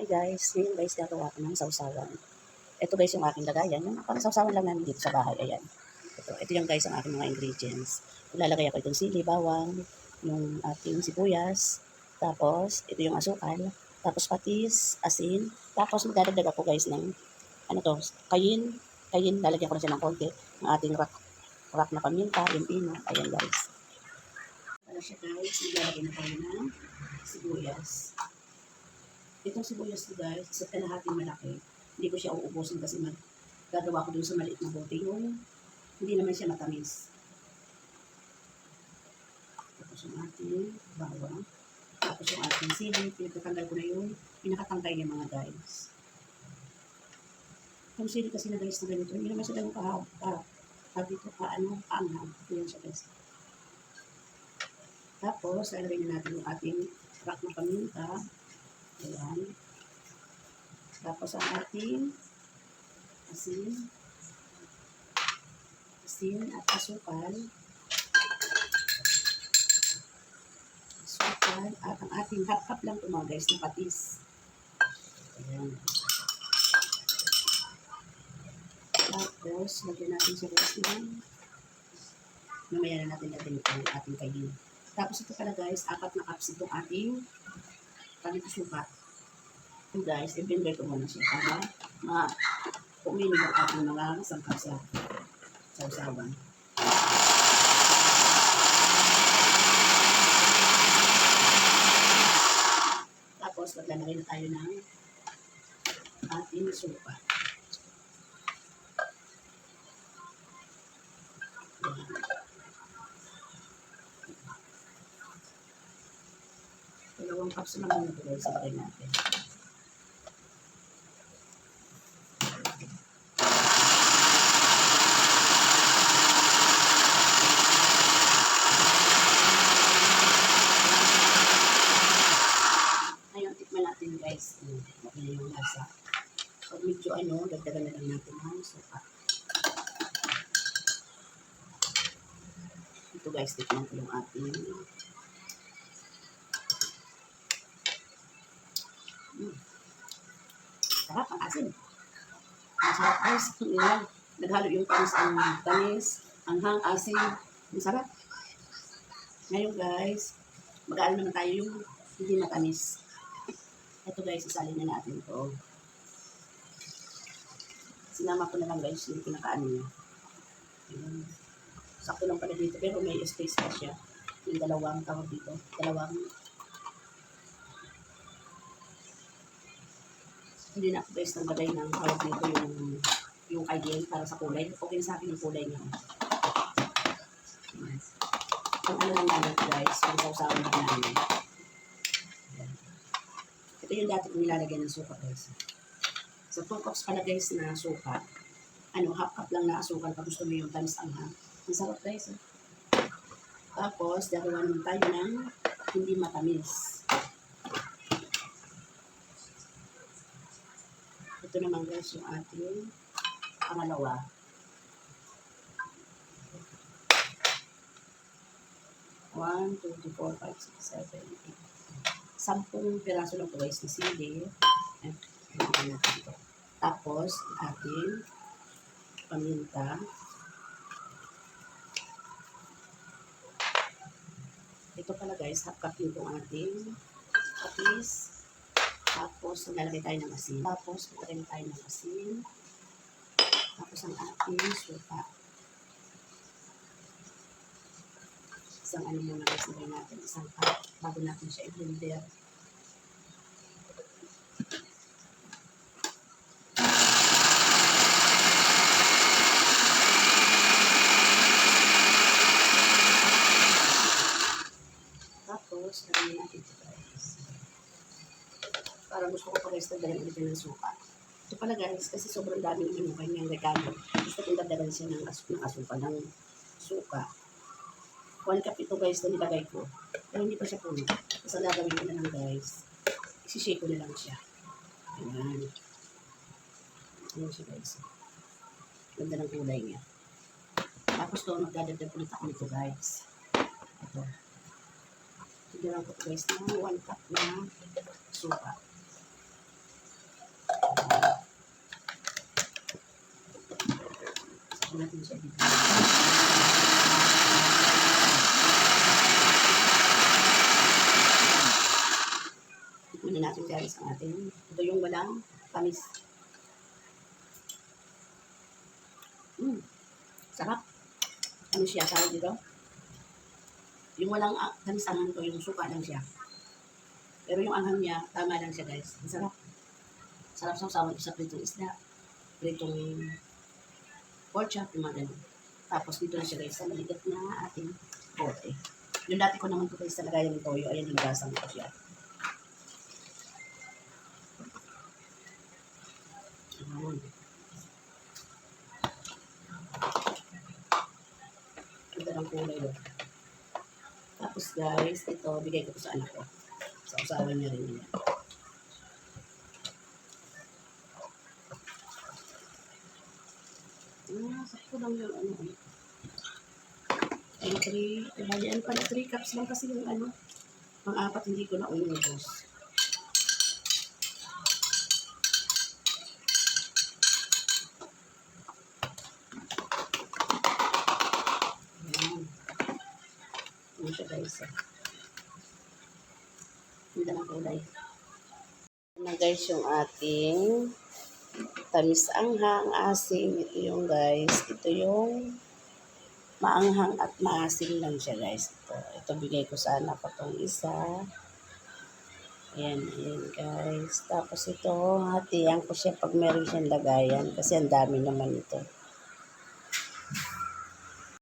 Hi guys, ngayon guys gagawa ko ng sausawan. Ito guys yung aking lagayan. Yung pang sausawan lang namin dito sa bahay. Ayan. Ito yung guys ang aking mga ingredients. Ilalagay ako itong sili, bawang, yung ating sibuyas, tapos ito yung asukal, tapos patis, asin, tapos magdadagdag ako guys ng ano to, kayin, lalagyan ko na siya ng konti, ng ating rock na paminta, yung pino. Ayan guys. Para siya guys, maglalagay na tayo ng sibuyas. Itong sibuyas ko guys, isa't kalahating malaki. Hindi ko siya uubusin kasi gagawa ko dun sa maliit na bote yung hindi naman siya matamis. Tapos yung ating bawang. Tapos yung ating sili. Pinagtatanggal ko na yung pinakatangkay niya mga guys. Yung sili kasi na guys na ganito, hindi naman siya ganun kaanghang. Yan siya guys. Tapos, lalagay na natin yung ating rock na paminta. Ayan. Tapos ang ating asin at asukal. At ang ating half cup lang ito mga guys na patis. Ayan. Tapos, lagyan natin sa guys ng mamaya na natin lagyan ito ang ating kayin. Tapos ito pala guys, 4 na cups itong ating suka. So guys, i-blender ko muna siya para uminig ang ating mga sangkap sa sausawan. Tapos, maglalagay na tayo ng ating suka. Dalawang cups naman ito guys, ilagay natin. Ngayon, tikman natin guys, okay yung lasa. Pag medyo dagdagan na lang natin ang suka. Ito guys, tikman ko yung ating sarap ang asin. Masarap guys. Naghalo yung tamis, anghang, asin. Masarap. Ngayon guys, mag-aalo naman tayo yung hindi matamis. Ito guys, isalin na natin ito. Sinama ko na lang guys yung pinakaano niya. Sakto lang pala dito pero may space pa siya. Yung dalawang tawag dito. Hindi na ako guys nagbagay ng tawag dito yung kayin para sa kulay. Okay sa akin yung kulay niya. Ang ano lang namin guys, yung sausawan lang namin. Ito yung dati kong nilalagyan ng suka guys. Sa 2 cups pala guys na suka, half cup lang na asukal pag gusto mo yung tamis anghang. Ang sarap guys. Tapos, dalawa naman tayo ng hindi matamis. Ito naman guys yung ating pangalawa. One, 2, 3, 4, 5, 6, 7, 8. 10 piraso lang ito guys na sili. Tapos, ating paminta. Ito pala guys, half cup yung ating patis. Tapos, naglalagay tayo ng asin. Tapos, ang ating suka. Isang muna guys, nagay natin. Isang cup bago natin siya i-blender. Tapos, lagyan natin ito guys. Para gusto ko pa guys, nagdagan ulit ng suka. Ito pala guys, kasi sobrang dami naman yung kanyang regalo. Gusto kong dagdagan siya ng asukal ng suka. 1 cup ito guys na nilagay ko. Pero hindi pa siya puno. Kasi gagawin ko na lang guys. Isishake ko na lang siya. Ayan. Ayan siya guys. Ganda ng kulay niya. Tapos ito, magdadagdag ulit ako nito guys. Ito. Tignan ko guys ng 1 cup na suka. Hindi natin siya dito. Tikman na natin guys ang ating. Ito yung walang tamis. Sarap. Ano siya, tawag dito? Yung walang tamis-anghang to, yung suka lang siya. Pero yung anghang niya, tama lang siya guys. Ang sarap. Sarap sausawan sa pritong isda. Pritong pork chop, yung mga ganun. Tapos dito na siya guys sa maligat na ating bote. Yung dati ko naman ito guys sa lagayan ng toyo, ayan yung gasang ko siya. Ayan. Ganda ng kulay yun. Tapos guys, ito, bigay ko sa anak ko. Sa usawan niya rin yun. Sakto lang yung ano. Ay, 3, ano pala, 3 cups lang kasi yung ano. Pang-apat hindi ko na umubos. Ayan. Ano siya guys. Ganda ng kulay. Na guys yung ating tamis anghang, asim. Ito yung guys. Ito yung maanghang at maasim lang siya guys. Ito bigay ko sa anak ko itong isa. Ayan, ayan guys. Tapos ito, hatiyan ko siya pag meron siyang lagayan. Kasi ang dami naman ito.